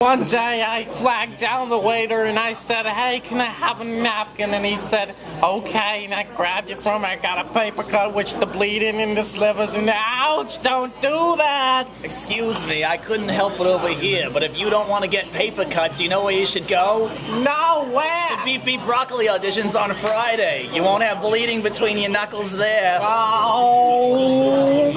One day I flagged down the waiter and I said, hey, can I have a napkin? And he said, okay. And I grabbed it from him. I got a paper cut, which the bleeding in the slivers, and ouch, don't do that. Excuse me, I couldn't help it over here, but if you don't want to get paper cuts, you know where you should go? No, where? The BP Broccoli auditions on Friday. You won't have bleeding between your knuckles there. Oh.